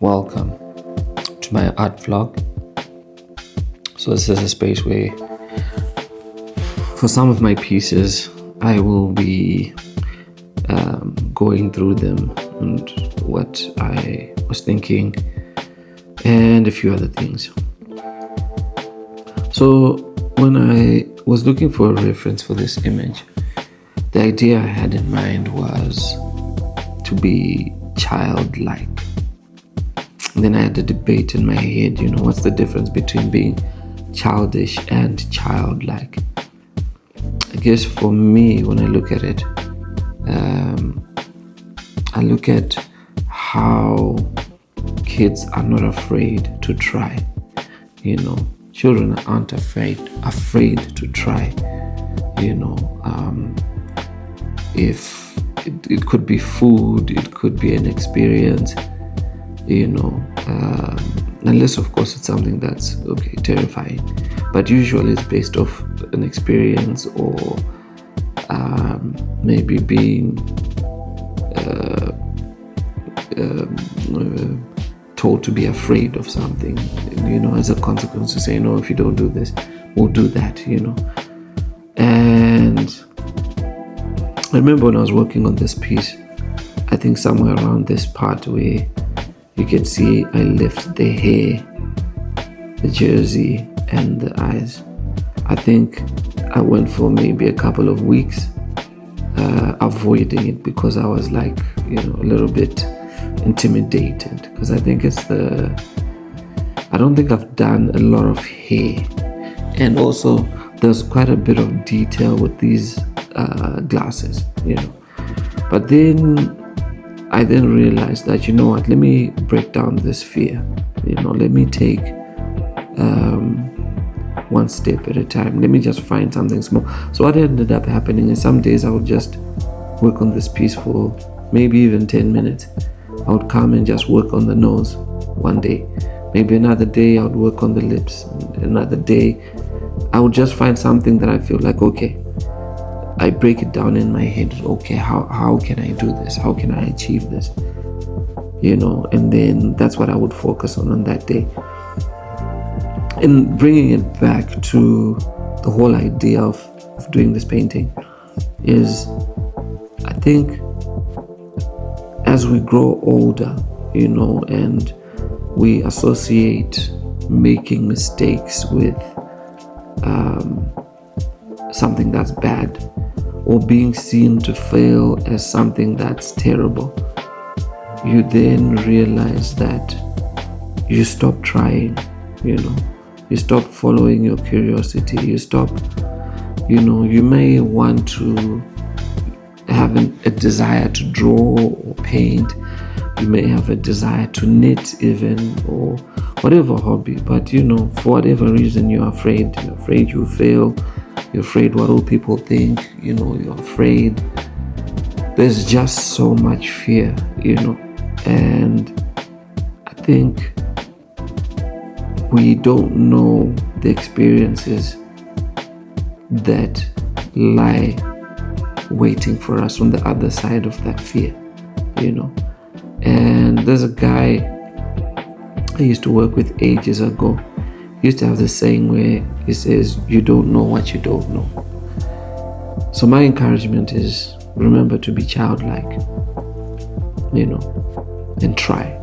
Welcome to my art vlog. So this is a space where for some of my pieces I will be going through them and what I was thinking and a few other things. So when I was looking for a reference for this image, the idea I had in mind was to be childlike. And then I had a debate in my head, what's the difference between being childish and childlike? I guess for me, when I look at it, I look at how kids are not afraid to try. Children aren't afraid to try. If it could be food, it could be an experience. Unless of course it's something that's terrifying, but usually it's based off an experience or maybe being told to be afraid of something, as a consequence to say, no, if you don't do this, we'll do that, And I remember when I was working on this piece, I think somewhere around this part where you can see I left the hair, the jersey, and the eyes. I think I went for maybe a couple of weeks avoiding it because I was a little bit intimidated, because I don't think I've done a lot of hair, and also there's quite a bit of detail with these glasses, but then I realized that, let me break down this fear, let me take one step at a time. Let me just find something small. So what ended up happening is some days I would just work on this piece for maybe even 10 minutes. I would come and just work on the nose one day. Maybe another day I would work on the lips. Another day I would just find something that I feel like, I break it down in my head. How can I do this? How can I achieve this? And then that's what I would focus on that day. And bringing it back to the whole idea of doing this painting is, I think as we grow older, and we associate making mistakes with something that's bad, or being seen to fail as something that's terrible, you then realize that you stop trying, you stop following your curiosity, you stop, you may want to have a desire to draw or paint, you may have a desire to knit even, or whatever hobby, but for whatever reason you're afraid you'll fail, you're afraid what will people think, you're afraid. There's just so much fear, and I think we don't know the experiences that lie waiting for us on the other side of that fear, And there's a guy I used to work with ages ago. He used to have this saying where he says, you don't know what you don't know. So my encouragement is, remember to be childlike, and try.